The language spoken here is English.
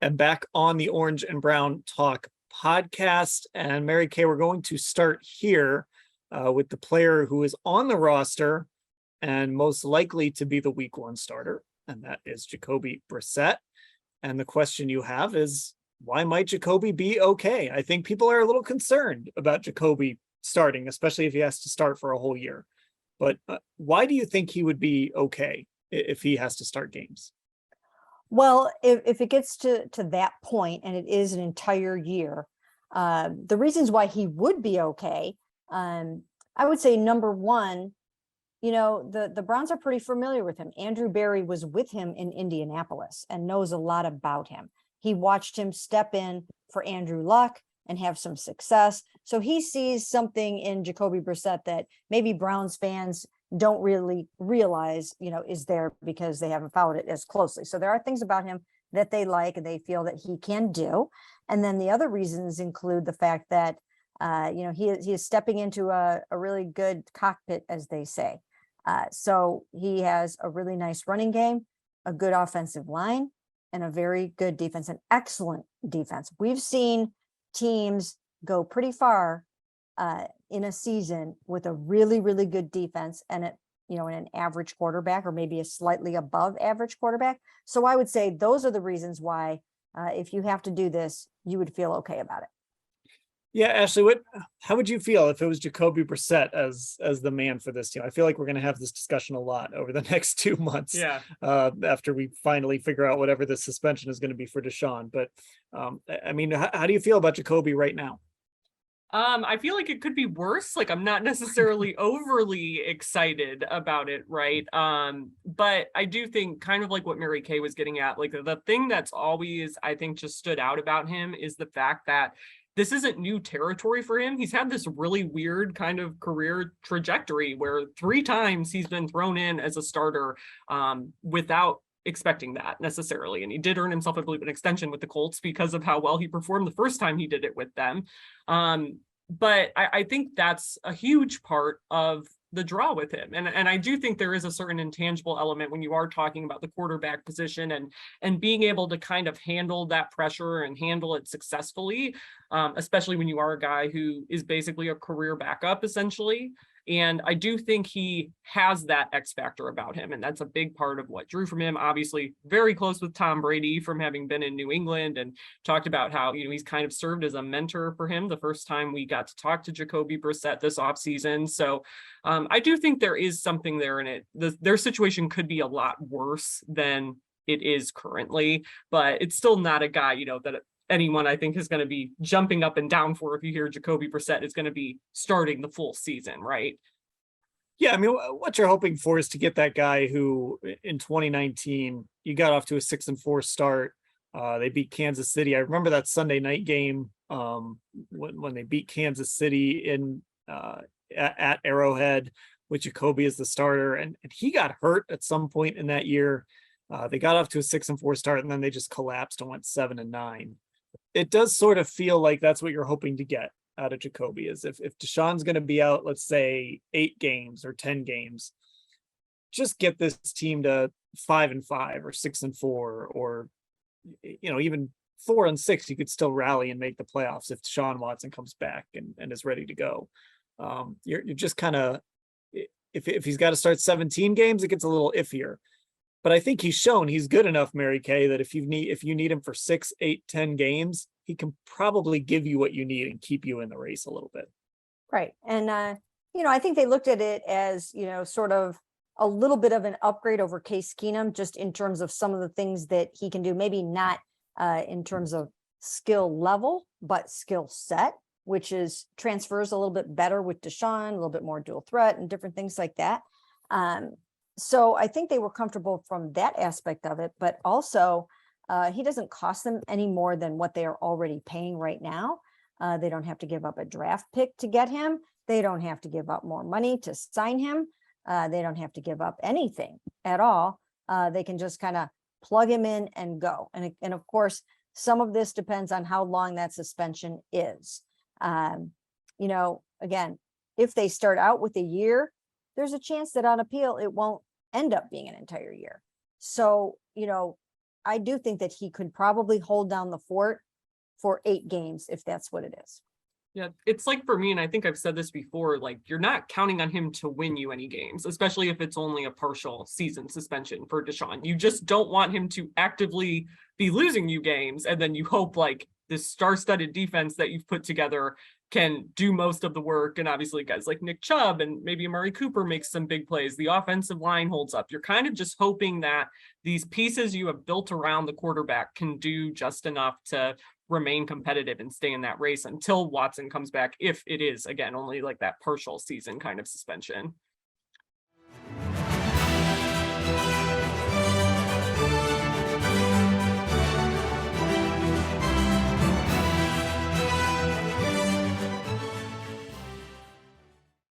am back on the Orange and Brown Talk podcast. And Mary Kay, we're going to start here with the player who is on the roster and most likely to be the week one starter, and that is Jacoby Brissett. And the question you have is, why might Jacoby be okay? I think people are a little concerned about Jacoby starting, especially if he has to start for a whole year. But why do you think he would be okay if he has to start games? Well, if it gets to that point and it is an entire year, the reasons why he would be okay, I would say number one, the Browns are pretty familiar with him. Andrew Berry was with him in Indianapolis and knows a lot about him. He watched him step in for Andrew Luck and have some success. So he sees something in Jacoby Brissett that maybe Browns fans don't really realize, is there because they haven't followed it as closely. So there are things about him that they like and they feel that he can do. And then the other reasons include the fact that, he is stepping into a really good cockpit, as they say. So he has a really nice running game, a good offensive line, and a very good defense, an excellent defense. We've seen teams go pretty far in a season with a really, really good defense and an average quarterback or maybe a slightly above average quarterback. So I would say those are the reasons why if you have to do this, you would feel okay about it. Yeah, Ashley, how would you feel if it was Jacoby Brissett as the man for this team? I feel like we're going to have this discussion a lot over the next 2 months. Yeah. After we finally figure out whatever the suspension is going to be for Deshaun. But how do you feel about Jacoby right now? I feel like it could be worse. Like, I'm not necessarily overly excited about it, right? But I do think, kind of like what Mary Kay was getting at, like the thing that's always, I think, just stood out about him is the fact that this isn't new territory for him. He's had this really weird kind of career trajectory where 3 times he's been thrown in as a starter without expecting that necessarily. And he did earn himself, I believe, an extension with the Colts because of how well he performed the first time he did it with them. But I think that's a huge part of the draw with him. And I do think there is a certain intangible element when you are talking about the quarterback position and being able to kind of handle that pressure and handle it successfully, especially when you are a guy who is basically a career backup, essentially. And I do think he has that X factor about him. And that's a big part of what drew from him. Obviously, very close with Tom Brady from having been in New England, and talked about how, he's kind of served as a mentor for him the first time we got to talk to Jacoby Brissett this offseason. So I do think there is something there in it. Their situation could be a lot worse than it is currently, but it's still not a guy, that anyone I think is going to be jumping up and down for if you hear Jacoby Brissett is going to be starting the full season, right? Yeah, what you're hoping for is to get that guy who in 2019, you got off to a 6-4 start. They beat Kansas City. I remember that Sunday night game when they beat Kansas City at Arrowhead with Jacoby as the starter. And he got hurt at some point in that year. They got off to a 6-4 start, and then they just collapsed and went 7-9. It does sort of feel like that's what you're hoping to get out of Jacoby, is if Deshaun's going to be out, let's say 8 games or 10 games, just get this team to 5-5 or 6-4, or, even 4-6, you could still rally and make the playoffs if Deshaun Watson comes back and is ready to go. You're just kind of, if he's got to start 17 games, it gets a little iffier. But I think he's shown he's good enough, Mary Kay, that if you need him for 6, 8, 10 games, he can probably give you what you need and keep you in the race a little bit. Right. And, I think they looked at it as, sort of a little bit of an upgrade over Case Keenum, just in terms of some of the things that he can do, maybe not in terms of skill level, but skill set, which is transfers a little bit better with Deshaun, a little bit more dual threat and different things like that. So I think they were comfortable from that aspect of it, but also he doesn't cost them any more than what they are already paying right now. They don't have to give up a draft pick to get him. They don't have to give up more money to sign him. They don't have to give up anything at all. They can just kind of plug him in and go. And of course, some of this depends on how long that suspension is. Again, if they start out with a year, there's a chance that on appeal, it won't end up being an entire year. So, I do think that he could probably hold down the fort for 8 games if that's what it is. Yeah, it's like for me, and I think I've said this before, like you're not counting on him to win you any games, especially if it's only a partial season suspension for Deshaun. You just don't want him to actively be losing you games, and then you hope like this star-studded defense that you've put together can do most of the work. And obviously guys like Nick Chubb and maybe Amari Cooper makes some big plays. The offensive line holds up. You're kind of just hoping that these pieces you have built around the quarterback can do just enough to remain competitive and stay in that race until Watson comes back, if it is, again, only like that partial season kind of suspension.